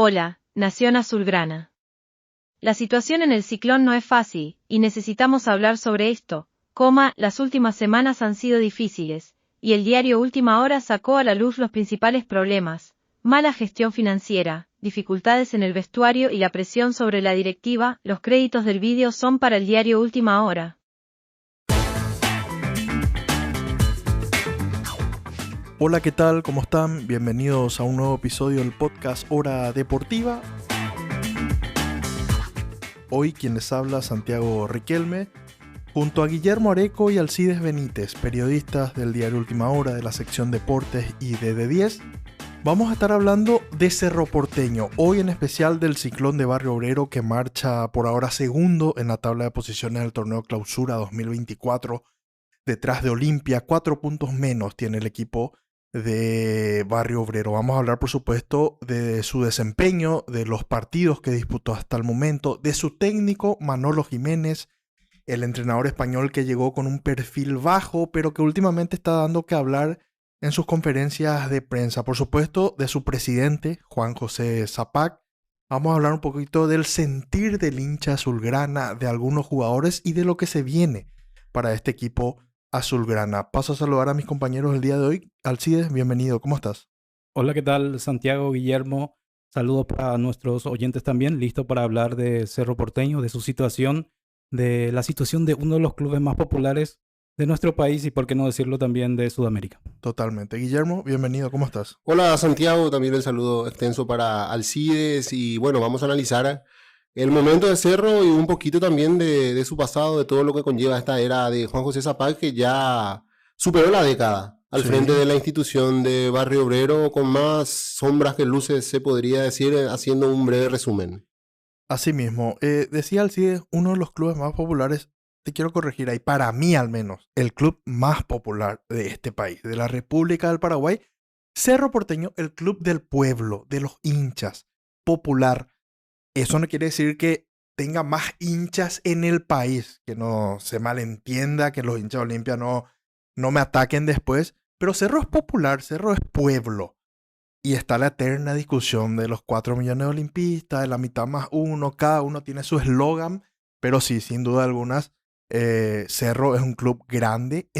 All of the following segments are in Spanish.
Hola, Nación Azulgrana. La situación en el Ciclón no es fácil, y necesitamos hablar sobre esto, las últimas semanas han sido difíciles, y el diario Última Hora sacó a la luz los principales problemas: mala gestión financiera, dificultades en el vestuario y la presión sobre la directiva. Los créditos del vídeo son para el diario Última Hora. Hola, ¿qué tal? ¿Cómo están? Bienvenidos a un nuevo episodio del podcast Hora Deportiva. Hoy quien les habla, Santiago Riquelme, junto a Guillermo Areco y Alcides Benítez, periodistas del diario Última Hora de la sección Deportes y de D10. Vamos a estar hablando de Cerro Porteño, hoy en especial del Ciclón de Barrio Obrero, que marcha por ahora segundo en la tabla de posiciones del torneo Clausura 2024, detrás de Olimpia. 4 puntos menos tiene el equipo de Barrio Obrero. Vamos a hablar, por supuesto, de su desempeño, de los partidos que disputó hasta el momento, de su técnico Manolo Jiménez, el entrenador español que llegó con un perfil bajo, pero que últimamente está dando que hablar en sus conferencias de prensa. Por supuesto, de su presidente, Juan José Zapac. Vamos a hablar un poquito del sentir del hincha azulgrana, de algunos jugadores y de lo que se viene para este equipo azulgrana. Paso a saludar a mis compañeros el día de hoy. Alcides, bienvenido, ¿cómo estás? Hola, ¿qué tal? Santiago, Guillermo. Saludos para nuestros oyentes también. Listo para hablar de Cerro Porteño, de su situación, de la situación de uno de los clubes más populares de nuestro país y, por qué no decirlo, también de Sudamérica. Totalmente. Guillermo, bienvenido, ¿cómo estás? Hola Santiago, también el saludo extenso para Alcides y bueno, vamos a analizar el momento de Cerro y un poquito también de su pasado, de todo lo que conlleva esta era de Juan José Zapac, que ya superó la década al frente de la institución de Barrio Obrero, con más sombras que luces, se podría decir, haciendo un breve resumen. Asimismo, decía Alcides, uno de los clubes más populares, te quiero corregir ahí, para mí al menos, el club más popular de este país, de la República del Paraguay, Cerro Porteño, el club del pueblo, de los hinchas, popular. Eso no quiere decir que tenga más hinchas en el país, que no se malentienda, que los hinchas de Olimpia no me ataquen después, pero Cerro es popular, Cerro es pueblo. Y está la eterna discusión de los 4 millones de olimpistas, de la mitad más uno, cada uno tiene su eslogan, pero sí, sin duda algunas, Cerro es un club grande,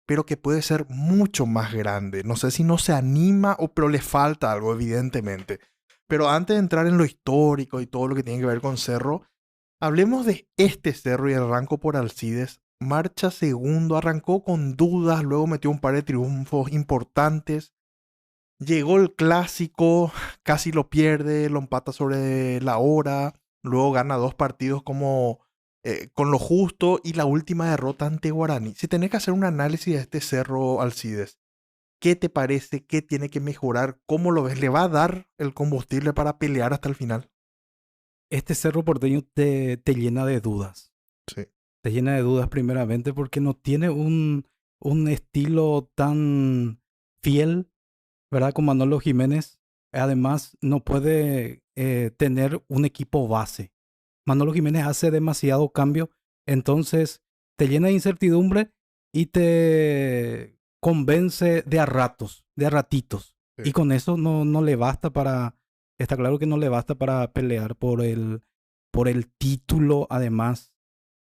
pero que puede ser mucho más grande. No sé si no se anima pero le falta algo, evidentemente. Pero antes de entrar en lo histórico y todo lo que tiene que ver con Cerro, hablemos de este Cerro y arranco por Alcides. Marcha segundo, arrancó con dudas, luego metió un par de triunfos importantes. Llegó el clásico, casi lo pierde, lo empata sobre la hora, luego gana 2 partidos como con lo justo y la última derrota ante Guaraní. Si tenés que hacer un análisis de este Cerro, Alcides, ¿qué te parece? ¿Qué tiene que mejorar? ¿Cómo lo ves? ¿Le va a dar el combustible para pelear hasta el final? Este Cerro Porteño te llena de dudas. Sí. Te llena de dudas primeramente porque no tiene un estilo tan fiel, ¿verdad? Con Manolo Jiménez. Además, no puede tener un equipo base. Manolo Jiménez hace demasiado cambio, entonces te llena de incertidumbre y te convence de a ratos, de a ratitos. Sí. Y con eso no le basta para, está claro que no le basta para pelear por el título, además,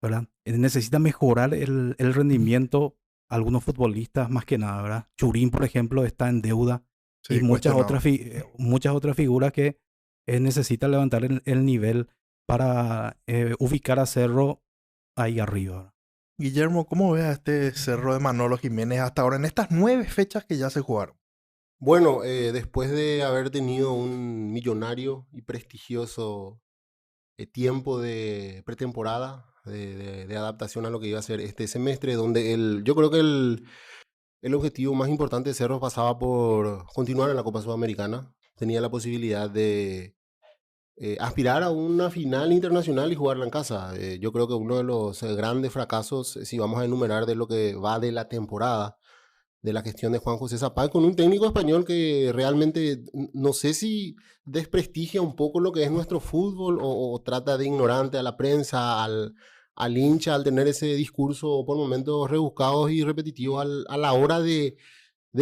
¿verdad? Necesita mejorar el rendimiento. Algunos futbolistas, más que nada, ¿verdad? Churín, por ejemplo, está en deuda. Sí, Y muchas cuestionado. muchas otras figuras que necesitan levantar el nivel para ubicar a Cerro ahí arriba. Guillermo, ¿cómo ves a este Cerro de Manolo Jiménez hasta ahora en estas 9 fechas que ya se jugaron? Bueno, después de haber tenido un millonario y prestigioso tiempo de pretemporada, de adaptación a lo que iba a ser este semestre, donde yo creo que el objetivo más importante de Cerro pasaba por continuar en la Copa Sudamericana. Tenía la posibilidad de aspirar a una final internacional y jugarla en casa. Yo creo que uno de los grandes fracasos, si vamos a enumerar de lo que va de la temporada, de la gestión de Juan José Zapac, con un técnico español que realmente no sé si desprestigia un poco lo que es nuestro fútbol o trata de ignorante a la prensa, al hincha, al tener ese discurso por momentos rebuscados y repetitivos a la hora de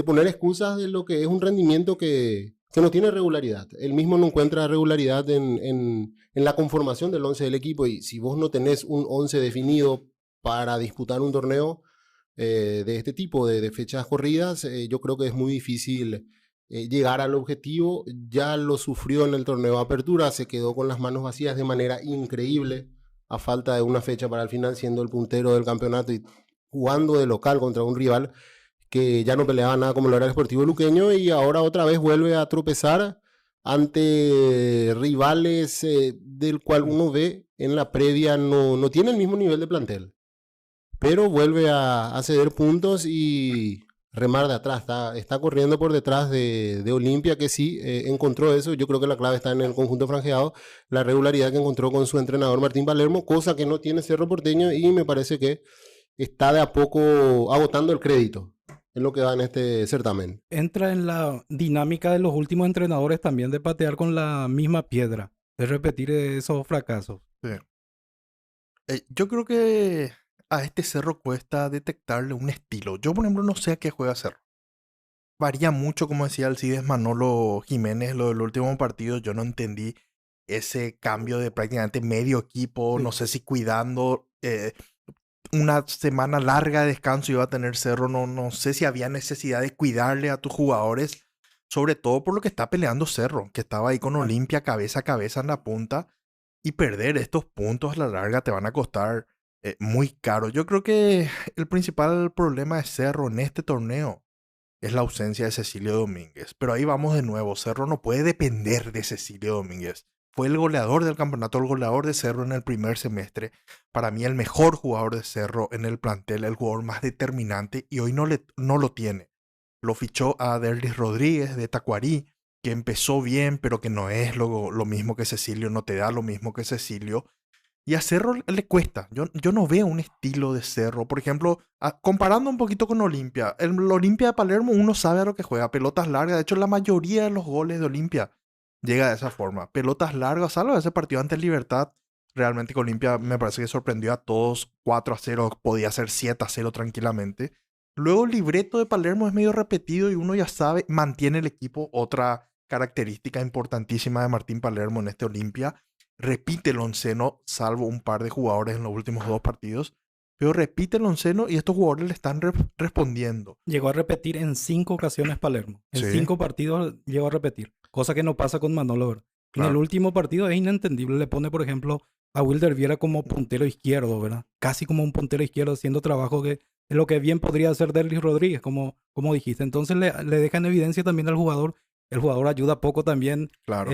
poner excusas de lo que es un rendimiento que que no tiene regularidad. Él mismo no encuentra regularidad en la conformación del 11 del equipo, y si vos no tenés un 11 definido para disputar un torneo de este tipo, de fechas corridas, yo creo que es muy difícil llegar al objetivo. Ya lo sufrió en el torneo de apertura, se quedó con las manos vacías de manera increíble a falta de una fecha para el final, siendo el puntero del campeonato y jugando de local contra un rival que ya no peleaba nada como lo era el Sportivo Luqueño, y ahora otra vez vuelve a tropezar ante rivales del cual uno ve en la previa no tiene el mismo nivel de plantel, pero vuelve a ceder puntos y remar de atrás, está corriendo por detrás de Olimpia, que sí encontró eso. Yo creo que la clave está en el conjunto franjeado, la regularidad que encontró con su entrenador Martín Palermo, cosa que no tiene Cerro Porteño, y me parece que está de a poco agotando el crédito en lo que va en este certamen. Entra en la dinámica de los últimos entrenadores también de patear con la misma piedra, de repetir esos fracasos. Sí. Yo creo que a este Cerro cuesta detectarle un estilo. Yo, por ejemplo, no sé a qué juega Cerro. Varía mucho, como decía Alcides Manolo Jiménez, lo del último partido. Yo no entendí ese cambio de prácticamente medio equipo. Sí. No sé si cuidando una semana larga de descanso iba a tener Cerro. No sé si había necesidad de cuidarle a tus jugadores. Sobre todo por lo que está peleando Cerro, que estaba ahí con Olimpia cabeza a cabeza en la punta. Y perder estos puntos a la larga te van a costar muy caro. Yo creo que el principal problema de Cerro en este torneo es la ausencia de Cecilio Domínguez. Pero ahí vamos de nuevo. Cerro no puede depender de Cecilio Domínguez. Fue el goleador del campeonato, el goleador de Cerro en el primer semestre. Para mí el mejor jugador de Cerro en el plantel, el jugador más determinante, y hoy no lo tiene. Lo fichó a Derlis Rodríguez de Tacuarí, que empezó bien, pero que no es lo mismo que Cecilio, no te da lo mismo que Cecilio. Y a Cerro le cuesta. Yo no veo un estilo de Cerro. Por ejemplo, comparando un poquito con Olimpia. El Olimpia de Palermo uno sabe a lo que juega. Pelotas largas. De hecho, la mayoría de los goles de Olimpia llega de esa forma. Pelotas largas, salvo ese partido ante Libertad. Realmente que Olimpia me parece que sorprendió a todos. 4-0, podía ser 7-0 tranquilamente. Luego el libreto de Palermo es medio repetido y uno ya sabe, mantiene el equipo. Otra característica importantísima de Martín Palermo en este Olimpia. Repite el onceno, salvo un par de jugadores en los últimos 2 partidos. Pero repite el onceno y estos jugadores le están respondiendo. Llegó a repetir en 5 ocasiones Palermo. En Sí. 5 partidos llegó a repetir. Cosa que no pasa con Manolo, ¿verdad? Claro. En el último partido es inentendible. Le pone, por ejemplo, a Wilder Viera como puntero izquierdo, ¿verdad? Casi como un puntero izquierdo, haciendo trabajo que es lo que bien podría hacer Derlis Rodríguez, como dijiste. Entonces le deja en evidencia también al jugador. El jugador ayuda poco también. Claro.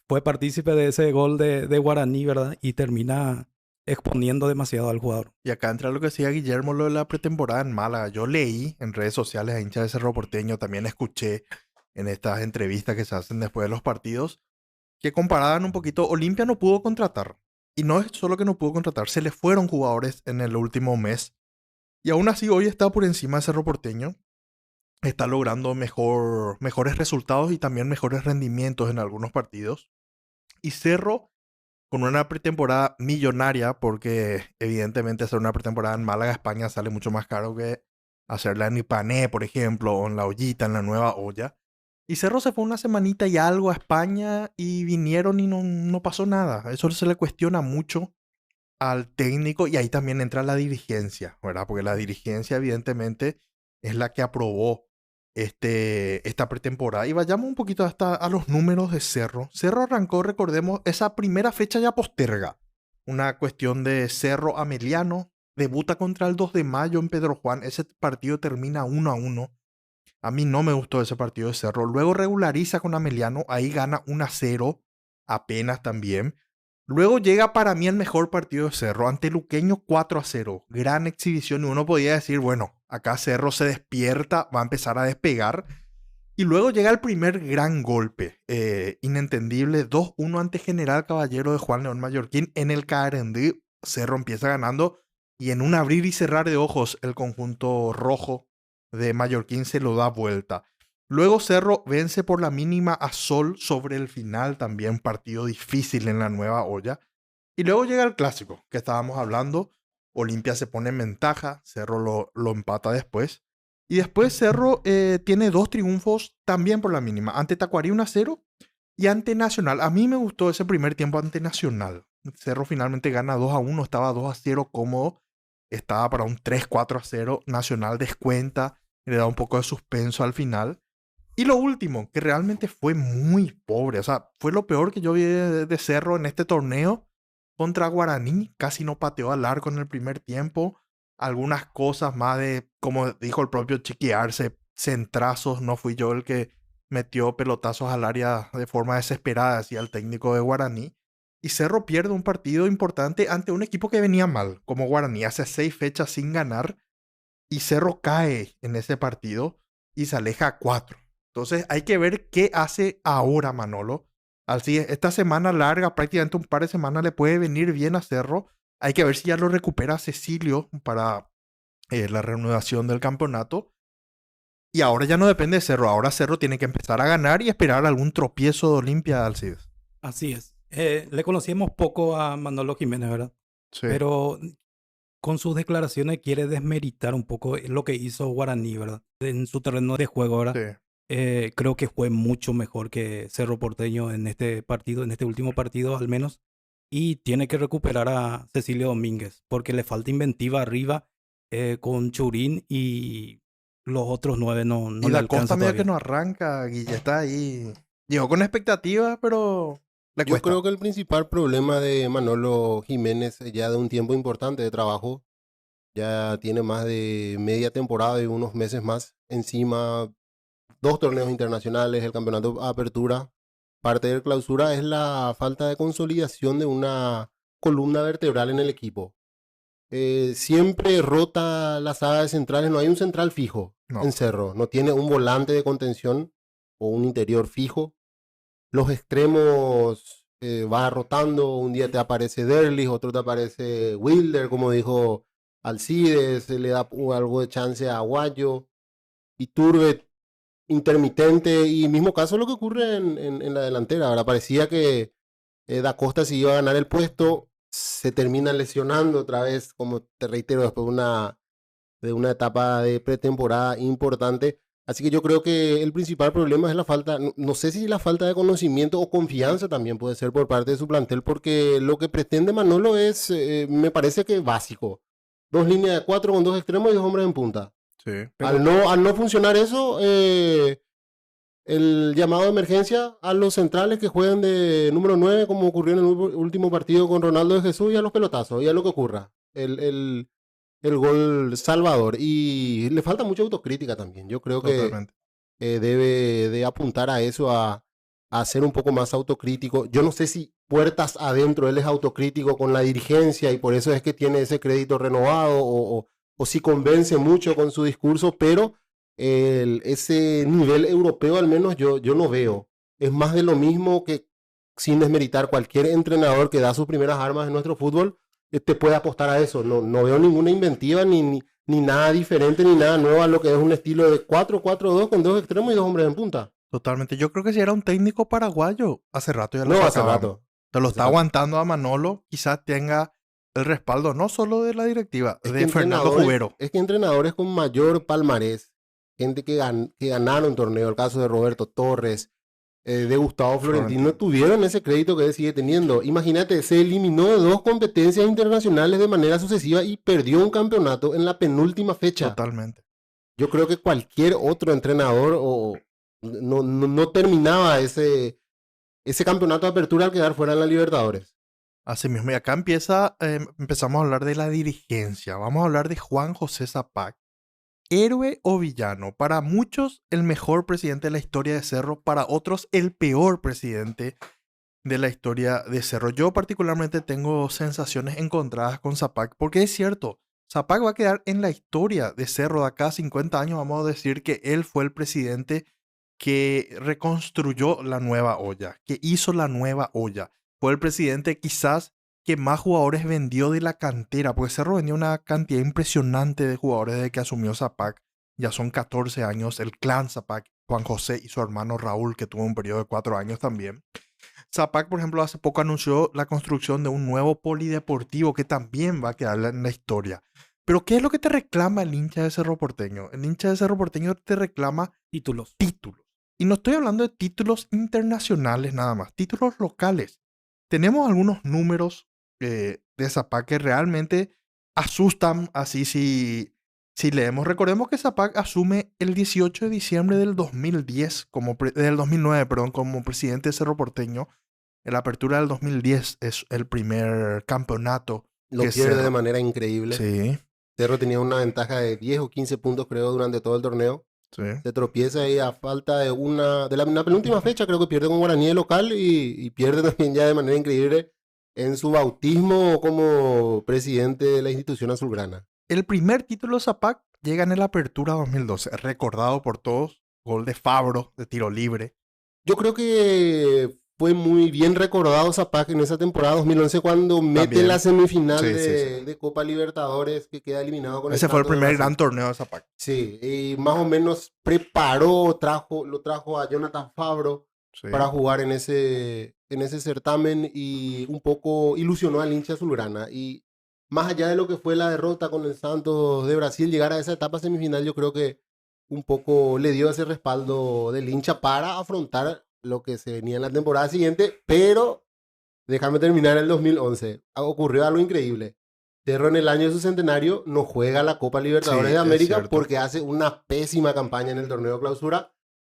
Fue partícipe de ese gol de Guaraní, ¿verdad? Y termina exponiendo demasiado al jugador. Y acá entra lo que decía Guillermo, lo de la pretemporada en Málaga. Yo leí en redes sociales a hinchas de Cerro Porteño, también escuché en estas entrevistas que se hacen después de los partidos, que comparaban un poquito. Olimpia no pudo contratar. Y no es solo que no pudo contratar, se le fueron jugadores en el último mes. Y aún así hoy está por encima de Cerro Porteño. Está logrando mejores resultados y también mejores rendimientos en algunos partidos. Y Cerro, con una pretemporada millonaria, porque evidentemente hacer una pretemporada en Málaga, España, sale mucho más caro que hacerla en Ipané, por ejemplo, o en La Ollita, en la Nueva Olla. Y Cerro se fue una semanita y algo a España y vinieron y no pasó nada. Eso se le cuestiona mucho al técnico y ahí también entra la dirigencia, ¿verdad? Porque la dirigencia evidentemente es la que aprobó esta pretemporada. Y vayamos un poquito hasta a los números de Cerro. Cerro arrancó, recordemos, esa primera fecha ya posterga. Una cuestión de Cerro Ameliano. Debuta contra el 2 de mayo en Pedro Juan. Ese partido termina 1-1. A mí no me gustó ese partido de Cerro. Luego regulariza con Ameliano. Ahí gana 1-0. Apenas también. Luego llega para mí el mejor partido de Cerro. Ante Luqueño 4-0. Gran exhibición. Y uno podía decir, bueno, acá Cerro se despierta, va a empezar a despegar. Y luego llega el primer gran golpe. Inentendible. 2-1 ante General Caballero de Juan León Mallorquín. En el Carendí, Cerro empieza ganando. Y en un abrir y cerrar de ojos, el conjunto rojo de Mallorquín se lo da vuelta. Luego Cerro vence por la mínima a Sol sobre el final, también partido difícil en la Nueva Olla. Y luego llega el clásico que estábamos hablando. Olimpia se pone en ventaja, Cerro lo empata después. Y después Cerro tiene 2 triunfos también por la mínima. Ante Tacuarí 1-0 y ante Nacional. A mí me gustó ese primer tiempo ante Nacional. Cerro finalmente gana 2-1, estaba 2-0 cómodo. Estaba para un 3-4-0. Nacional descuenta, le da un poco de suspenso al final. Y lo último, que realmente fue muy pobre. O sea, fue lo peor que yo vi de Cerro en este torneo. Contra Guaraní, casi no pateó al arco en el primer tiempo. Algunas cosas más de, como dijo el propio Chiquiarse, centrazos. No fui yo el que metió pelotazos al área de forma desesperada, decía el técnico de Guaraní. Y Cerro pierde un partido importante ante un equipo que venía mal, como Guaraní, hace 6 fechas sin ganar. Y Cerro cae en ese partido y se aleja a 4. Entonces hay que ver qué hace ahora Manolo. Así, esta semana larga, prácticamente un par de semanas, le puede venir bien a Cerro. Hay que ver si ya lo recupera Cecilio para la reanudación del campeonato. Y ahora ya no depende de Cerro. Ahora Cerro tiene que empezar a ganar y esperar algún tropiezo de Olimpia, Alcides. Así es. Le conocíamos poco a Manolo Jiménez, ¿verdad? Sí. Pero con sus declaraciones quiere desmeritar un poco lo que hizo Guaraní, ¿verdad? En su terreno de juego, ¿verdad? Sí. Creo que fue mucho mejor que Cerro Porteño en este partido, en este último partido al menos. Y tiene que recuperar a Cecilio Domínguez, porque le falta inventiva arriba con Churín y los otros 9 no Y le la alcanza Costa medio que todavía. no arranca, Guille está ahí. Llegó con expectativas, pero le Yo cuesta. creo que el principal problema de Manolo Jiménez, ya de un tiempo importante de trabajo, ya tiene más de media temporada y unos meses más encima, 2 torneos internacionales, el campeonato de apertura, parte de clausura, es la falta de consolidación de una columna vertebral en el equipo. Siempre rota la saga de centrales, no hay un central fijo No, en Cerro, no tiene un volante de contención o un interior fijo. Los extremos va rotando, un día te aparece Derlich, otro te aparece Wilder, como dijo Alcides, le da algo de chance a Aguayo, Iturbe intermitente, y mismo caso lo que ocurre en la delantera. Ahora parecía que Da Costa se iba a ganar el puesto, se termina lesionando otra vez, como te reitero, después de una etapa de pretemporada importante. Así que yo creo que el principal problema es la falta, no sé si la falta de conocimiento o confianza también puede ser por parte de su plantel, porque lo que pretende Manolo es, me parece que básico. 2 líneas de 4 con 2 extremos y 2 hombres en punta. sí. Pero Al no funcionar eso, el llamado de emergencia a los centrales que juegan de número 9, como ocurrió en el último partido con Ronaldo de Jesús, y a los pelotazos, y a lo que ocurra. El gol salvador. Y le falta mucha autocrítica también. Yo creo que Totalmente. debe de apuntar a eso, a ser un poco más autocrítico. Yo no sé si puertas adentro él es autocrítico con la dirigencia y por eso es que tiene ese crédito renovado, o si convence mucho con su discurso, pero ese nivel europeo al menos yo no veo. Es más de lo mismo, que sin desmeritar cualquier entrenador que da sus primeras armas en nuestro fútbol, te puede apostar a eso. No veo ninguna inventiva, ni nada diferente, ni nada nuevo a lo que es un estilo de 4-4-2 con 2 extremos y 2 hombres en punta. Totalmente. Yo creo que si era un técnico paraguayo, hace rato ya lo No, hace sacábamos. rato. Se lo Hace está rato. aguantando a Manolo. Quizás tenga el respaldo no solo de la directiva, Es que de Fernando Jubero. Es que entrenadores con mayor palmarés, gente que ganaron torneo, el caso de Roberto Torres, de Gustavo Florentino, tuvieron ese crédito que él sigue teniendo. Imagínate, se eliminó de 2 competencias internacionales de manera sucesiva y perdió un campeonato en la penúltima fecha. Totalmente. Yo creo que cualquier otro entrenador no terminaba ese campeonato de apertura al quedar fuera en la Libertadores. Así mismo. Y acá empezamos a hablar de la dirigencia. Vamos a hablar de Juan José Zapac. Héroe o villano. Para muchos, el mejor presidente de la historia de Cerro. Para otros, el peor presidente de la historia de Cerro. Yo particularmente tengo sensaciones encontradas con Zapac, porque es cierto, Zapac va a quedar en la historia de Cerro de acá a 50 años. Vamos a decir que él fue el presidente que reconstruyó la nueva olla, que hizo la nueva olla. Fue el presidente quizás que más jugadores vendió de la cantera, porque Cerro vendió una cantidad impresionante de jugadores desde que asumió Zapac. Ya son 14 años, el clan Zapac, Juan José y su hermano Raúl, que tuvo un periodo de 4 años también. Zapac, por ejemplo, hace poco anunció la construcción de un nuevo polideportivo que también va a quedar en la historia. Pero ¿qué es lo que te reclama el hincha de Cerro Porteño? El hincha de Cerro Porteño te reclama Títulos. títulos. Y no estoy hablando de títulos internacionales nada más, títulos locales. Tenemos algunos números de Zapac que realmente asustan, así si leemos. Recordemos que Zapac asume el 18 de diciembre del 2010, del 2009, perdón, como presidente de Cerro Porteño. En la apertura del 2010 es el primer campeonato Lo que pierde de Cerro. manera increíble. Sí, Cerro tenía una ventaja de 10 o 15 puntos, creo, durante todo el torneo. sí. Se tropieza ahí a falta de una penúltima fecha, creo que pierde con Guaraní de local y pierde también ya de manera increíble en su bautismo como presidente de la institución azulgrana. El primer título de Zapac llega en el Apertura 2012, recordado por todos, gol de Fabro de tiro libre. Yo creo que fue muy bien recordado Zapac en esa temporada 2011 cuando mete También. la semifinal Sí, de Copa Libertadores que queda eliminado con Ese fue el Santos de primer Brasil. gran torneo de Zapac. Sí, y más o menos preparó, lo trajo a Jonathan Fabro Sí. para jugar en ese certamen y un poco ilusionó al hincha azulgrana. Y más allá de lo que fue la derrota con el Santos de Brasil, llegar a esa etapa semifinal, yo creo que un poco le dio ese respaldo del hincha para afrontar lo que se venía en la temporada siguiente, pero déjame terminar el 2011. Ocurrió algo increíble. Cerro en el año de su centenario no juega la Copa Libertadores Sí, de es América cierto. porque hace una pésima campaña en el torneo de clausura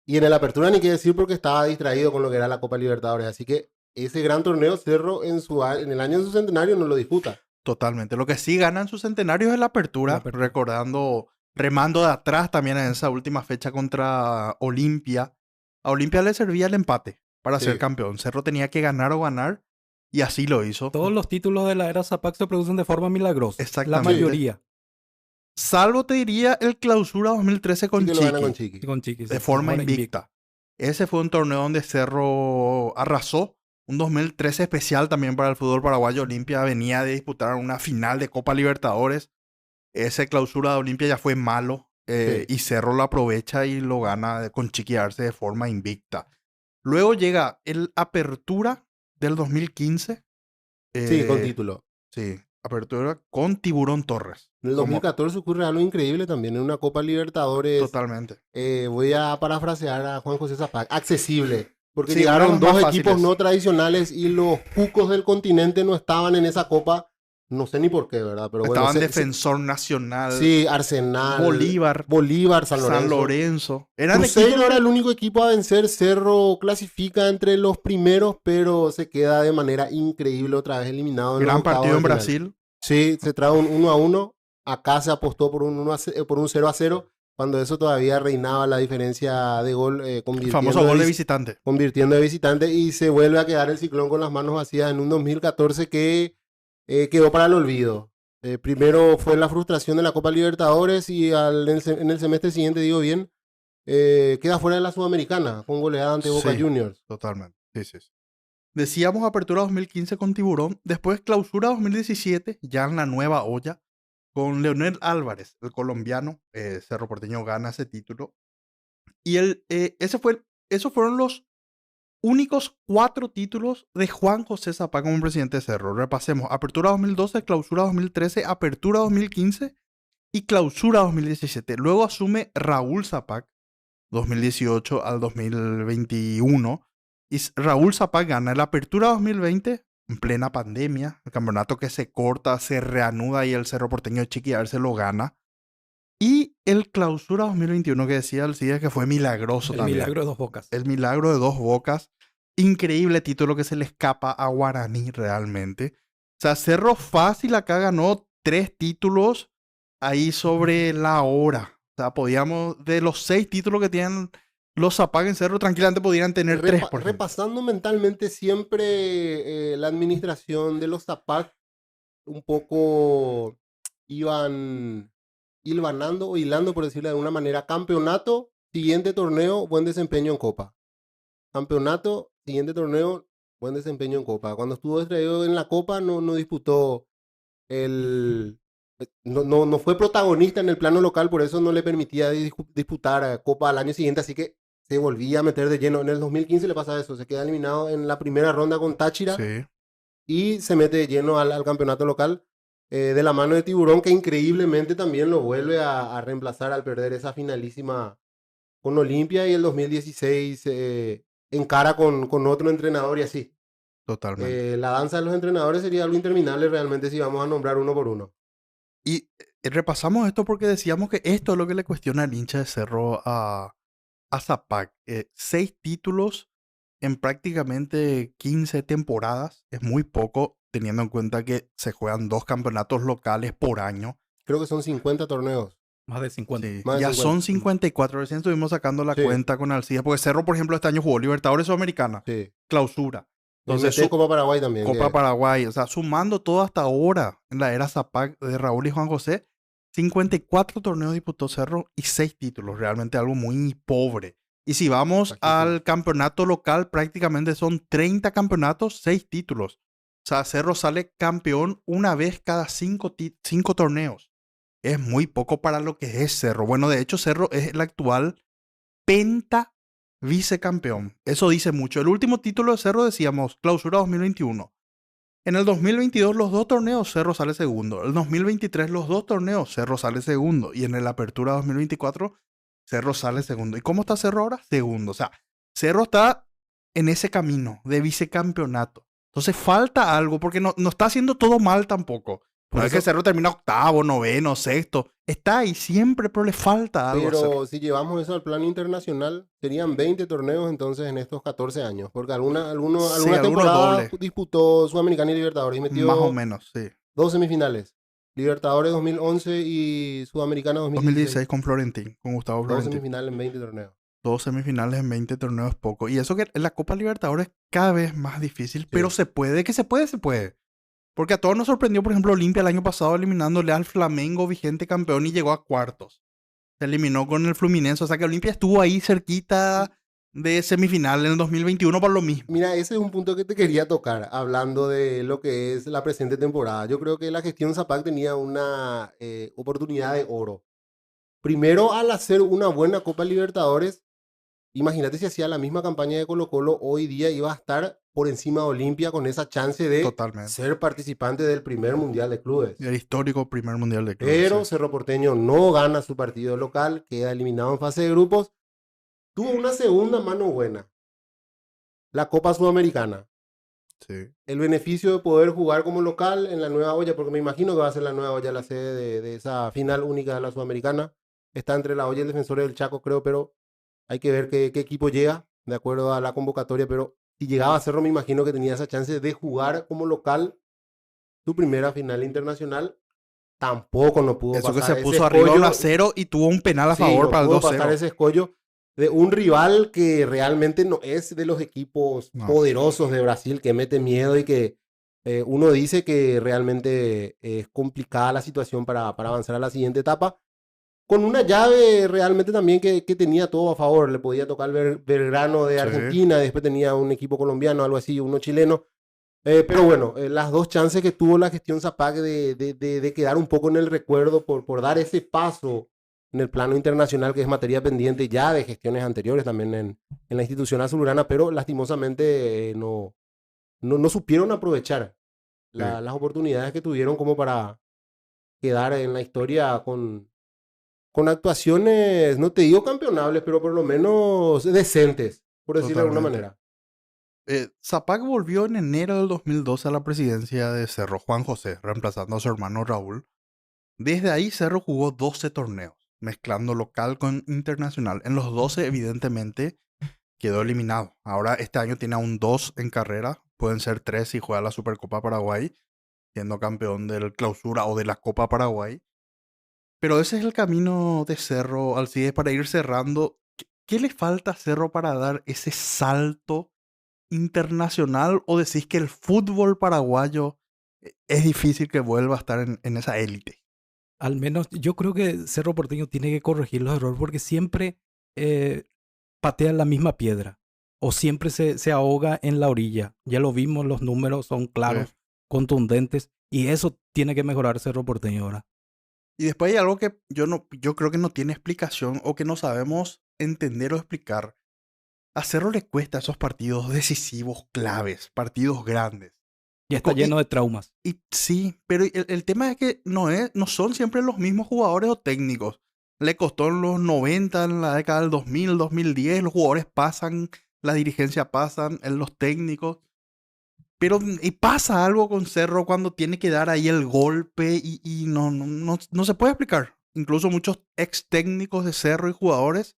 y en el apertura ni qué decir porque estaba distraído con lo que era la Copa Libertadores. Así que ese gran torneo Cerro en el año de su centenario no lo disputa. Totalmente. Lo que sí gana en su centenario es la apertura, recordando, remando de atrás también en esa última fecha contra Olimpia. A Olimpia le servía el empate para ser campeón. Cerro tenía que ganar o ganar y así lo hizo. Todos los títulos de la era Zapac se producen de forma milagrosa. Exactamente. La mayoría. Salvo, te diría, el Clausura 2013 con Sí que lo gana con Chiqui, Chiqui. Con Chiquis. de forma invicta. Ese fue un torneo donde Cerro arrasó. Un 2013 especial también para el fútbol paraguayo. Olimpia venía de disputar una final de Copa Libertadores. Ese Clausura de Olimpia ya fue malo. Y Cerro lo aprovecha y lo gana con Chiqui Arce de forma invicta. Luego llega el Apertura del 2015. Sí, con título. Sí, Apertura con Tiburón Torres. En el 2014 ocurre algo increíble también en una Copa Libertadores. Totalmente. Voy a parafrasear a Juan José Zapac. Accesible. Porque Sí, llegaron dos más equipos fáciles. no tradicionales y los cucos del continente no estaban en esa copa. No sé ni por qué, ¿verdad? Pero Estaban bueno, Defensor Nacional, sí, Arsenal, Bolívar, San Lorenzo. Eran Cruzeiro equipos... era el único equipo a vencer. Cerro clasifica entre los primeros, pero se queda de manera increíble otra vez eliminado. Gran partido en final. Brasil. Sí, se trae un 1-1. Acá se apostó por un 0-0. Cuando eso todavía reinaba la diferencia de gol, El famoso gol de visitante. Convirtiendo de visitante y se vuelve a quedar el Ciclón con las manos vacías en un 2014 que quedó para el olvido. Primero fue la frustración de la Copa Libertadores y en el semestre siguiente, digo bien, queda fuera de la Sudamericana con goleada ante Boca Juniors. Totalmente. Sí. Decíamos Apertura 2015 con Tiburón, después Clausura 2017, ya en la nueva olla, con Leonel Álvarez, el colombiano. Cerro Porteño gana ese título. Y esos fueron los únicos 4 títulos de Juan José Zapac como presidente de Cerro. Repasemos: Apertura 2012, Clausura 2013, Apertura 2015 y Clausura 2017. Luego asume Raúl Zapac, 2018 al 2021. Y Raúl Zapac gana la Apertura 2020 en plena pandemia. El campeonato que se corta, se reanuda y el Cerro Porteño de Chiqui Arce lo gana. Y el Clausura 2021 que decía el CIE que fue milagroso también. El milagro de dos bocas. El milagro de dos bocas. Increíble título que se le escapa a Guaraní realmente. O sea, Cerro fácil acá ganó 3 títulos ahí sobre la hora. O sea, podíamos, de los 6 títulos que tienen los Zapac en Cerro, tranquilamente podrían tener 3, por ejemplo. Repasando mentalmente siempre la administración de los Zapac, un poco iban hilvanando o hilando, por decirlo de alguna manera, campeonato, siguiente torneo, buen desempeño en Copa. Campeonato, siguiente torneo, buen desempeño en Copa. Cuando estuvo distraído en la Copa no disputó no fue protagonista en el plano local, por eso no le permitía disputar Copa al año siguiente, así que se volvía a meter de lleno. En el 2015 le pasa eso, se queda eliminado en la primera ronda con Táchira y se mete de lleno al campeonato local. de la mano de Tiburón, que increíblemente también lo vuelve a reemplazar al perder esa finalísima con Olimpia, y el 2016 encara con otro entrenador y así. Totalmente. La danza de los entrenadores sería algo interminable realmente si vamos a nombrar uno por uno. Y repasamos esto porque decíamos que esto es lo que le cuestiona el hincha de Cerro a Zapac. 6 títulos en prácticamente 15 temporadas. Es muy poco, teniendo en cuenta que se juegan 2 campeonatos locales por año. Creo que son 50 torneos. Más de 50. Sí, Más de ya 50. son 54. Recién estuvimos sacando la Sí. cuenta con Alcides. Porque Cerro, por ejemplo, este año jugó Libertadores Sudamericana. Sí. Clausura. Entonces, Entonces, Copa Paraguay también. Copa Paraguay. O sea, sumando todo hasta ahora, en la era Zapac de Raúl y Juan José, 54 torneos disputó Cerro y 6 títulos. Realmente algo muy pobre. Y si vamos Bajísimo. al campeonato local, prácticamente son 30 campeonatos, 6 títulos. O sea, Cerro sale campeón una vez cada 5 torneos. Es muy poco para lo que es Cerro. Bueno, de hecho, Cerro es el actual penta vicecampeón. Eso dice mucho. El último título de Cerro, decíamos, clausura 2021. En el 2022, los 2 torneos, Cerro sale segundo. En el 2023, los 2 torneos, Cerro sale segundo. Y en el Apertura 2024, Cerro sale segundo. ¿Y cómo está Cerro ahora? Segundo. O sea, Cerro está en ese camino de vicecampeonato. Entonces falta algo, porque no está haciendo todo mal tampoco. Por No es que eso- Cerro termina octavo, noveno, sexto. Está ahí siempre, pero le falta algo a Cerro. Pero si llevamos eso al plano internacional, serían 20 torneos entonces en estos 14 años. Porque alguna Sí, algunos temporada dobles. disputó Sudamericana y Libertadores y metió Más o menos, sí. 2 semifinales. Libertadores 2011 y Sudamericana 2016 2016. con Florentín, con Gustavo 2 Florentín. semifinales en 20 torneos. 2 semifinales en 20 torneos es poco. Y eso que en la Copa Libertadores es cada vez más difícil, pero se puede. Que se puede, se puede. Porque a todos nos sorprendió, por ejemplo, Olimpia el año pasado eliminándole al Flamengo, vigente campeón, y llegó a cuartos. Se eliminó con el Fluminense. O sea que Olimpia estuvo ahí cerquita de semifinal en el 2021 por lo mismo. Mira, ese es un punto que te quería tocar, hablando de lo que es la presente temporada. Yo creo que la gestión Zapac tenía una oportunidad de oro. Primero, al hacer una buena Copa Libertadores, imagínate si hacía la misma campaña de Colo-Colo, hoy día iba a estar por encima de Olimpia con esa chance de Totalmente. ser participante del primer Mundial de Clubes. El histórico primer mundial de clubes. Pero Sí. Cerro Porteño no gana su partido local, queda eliminado en fase de grupos. Tuvo una segunda mano buena, la Copa Sudamericana. Sí. El beneficio de poder jugar como local en la nueva olla, porque me imagino que va a ser la nueva olla la sede de esa final única de la Sudamericana. Está entre la olla y el Defensor del Chaco, creo, pero hay que ver qué equipo llega, de acuerdo a la convocatoria. Pero si llegaba a Cerro, me imagino que tenía esa chance de jugar como local su primera final internacional. Tampoco no pudo Eso que pasar se ese puso arriba escollo. 1-0 y tuvo un penal a Sí, favor no para el pudo pasar 2-0. ese escollo de un rival que realmente no es de los equipos No. poderosos de Brasil, que mete miedo y que uno dice que realmente es complicada la situación para avanzar a la siguiente etapa. Con una llave realmente también que tenía todo a favor. Le podía tocar Belgrano de Sí. Argentina, después tenía un equipo colombiano, algo así, uno chileno. Pero bueno, las 2 chances que tuvo la gestión Zapac de quedar un poco en el recuerdo por dar ese paso en el plano internacional, que es materia pendiente ya de gestiones anteriores también en la institución azulgrana, pero lastimosamente no supieron aprovechar las oportunidades que tuvieron como para quedar en la historia con actuaciones, no te digo campeonables, pero por lo menos decentes, por decirlo de alguna Totalmente. manera. Zapac volvió en enero del 2012 a la presidencia de Cerro, Juan José, reemplazando a su hermano Raúl. Desde ahí Cerro jugó 12 torneos, mezclando local con internacional. En los 12, evidentemente, quedó eliminado. Ahora este año tiene aún 2 en carrera. Pueden ser 3 si juega la Supercopa Paraguay, siendo campeón del Clausura o de la Copa Paraguay. Pero ese es el camino de Cerro, Alcides, para ir cerrando. ¿Qué le falta a Cerro para dar ese salto internacional, o decís que el fútbol paraguayo es difícil que vuelva a estar en esa élite? Al menos yo creo que Cerro Porteño tiene que corregir los errores porque siempre patea la misma piedra o siempre se ahoga en la orilla. Ya lo vimos, los números son claros, contundentes, y eso tiene que mejorar Cerro Porteño ahora. Y después hay algo que yo creo que no tiene explicación o que no sabemos entender o explicar. A Cerro le cuesta esos partidos decisivos, claves, partidos grandes. Y está lleno de traumas. Y sí, pero el tema es que no son siempre los mismos jugadores o técnicos. Le costó en los 90, en la década del 2000, 2010, los jugadores pasan, la dirigencia pasan, en los técnicos. Pero y pasa algo con Cerro cuando tiene que dar ahí el golpe y no se puede explicar. Incluso muchos ex técnicos de Cerro y jugadores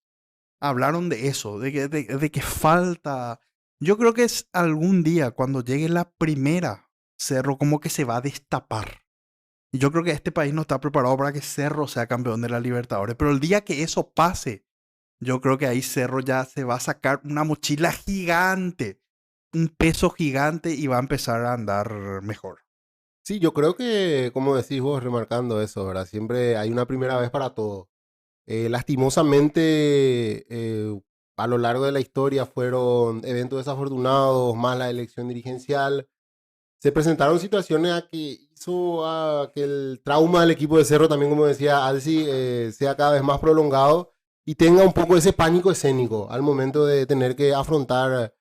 hablaron de eso, de que falta. Yo creo que es algún día cuando llegue la primera, Cerro como que se va a destapar. Y yo creo que este país no está preparado para que Cerro sea campeón de la Libertadores. Pero el día que eso pase, yo creo que ahí Cerro ya se va a sacar una mochila gigante, un peso gigante y va a empezar a andar mejor. Sí, yo creo que, como decís vos, remarcando eso, ¿verdad? Siempre hay una primera vez para todo. Lastimosamente, a lo largo de la historia fueron eventos desafortunados, más la elección dirigencial. Se presentaron situaciones a que hizo a que el trauma del equipo de Cerro, también como decía Alci, sea cada vez más prolongado y tenga un poco ese pánico escénico al momento de tener que afrontar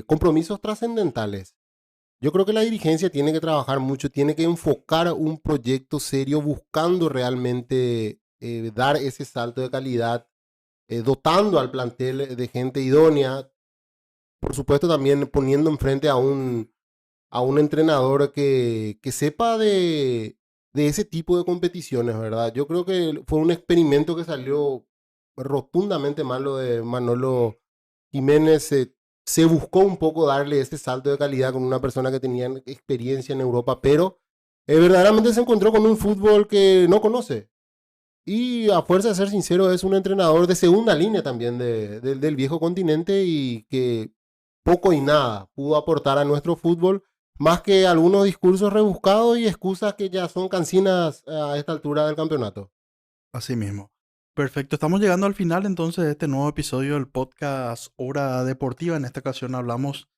compromisos trascendentales. Yo creo que la dirigencia tiene que trabajar mucho, tiene que enfocar un proyecto serio buscando realmente dar ese salto de calidad, dotando al plantel de gente idónea, por supuesto también poniendo enfrente a un entrenador que sepa de ese tipo de competiciones, ¿verdad? Yo creo que fue un experimento que salió rotundamente mal lo de Manolo Jiménez. Se buscó un poco darle ese salto de calidad con una persona que tenía experiencia en Europa, pero verdaderamente se encontró con un fútbol que no conoce. Y a fuerza de ser sincero, es un entrenador de segunda línea también del viejo continente y que poco y nada pudo aportar a nuestro fútbol, más que algunos discursos rebuscados y excusas que ya son cansinas a esta altura del campeonato. Así mismo. Perfecto, estamos llegando al final entonces de este nuevo episodio del podcast Hora Deportiva. En esta ocasión hablamos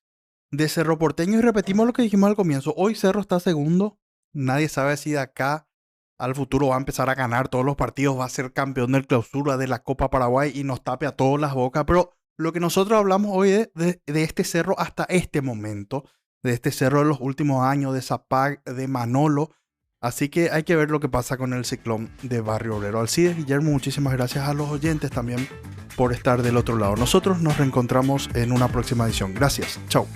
de Cerro Porteño y repetimos lo que dijimos al comienzo. Hoy Cerro está segundo. Nadie sabe si de acá al futuro va a empezar a ganar todos los partidos, va a ser campeón del Clausura, de la Copa Paraguay y nos tape a todas las bocas. Pero lo que nosotros hablamos hoy de este Cerro hasta este momento, de este Cerro de los últimos años, de Zapag, de Manolo. Así que hay que ver lo que pasa con el Ciclón de Barrio Obrero. Alcides, Guillermo, muchísimas gracias a los oyentes también por estar del otro lado. Nosotros nos reencontramos en una próxima edición. Gracias. Chau.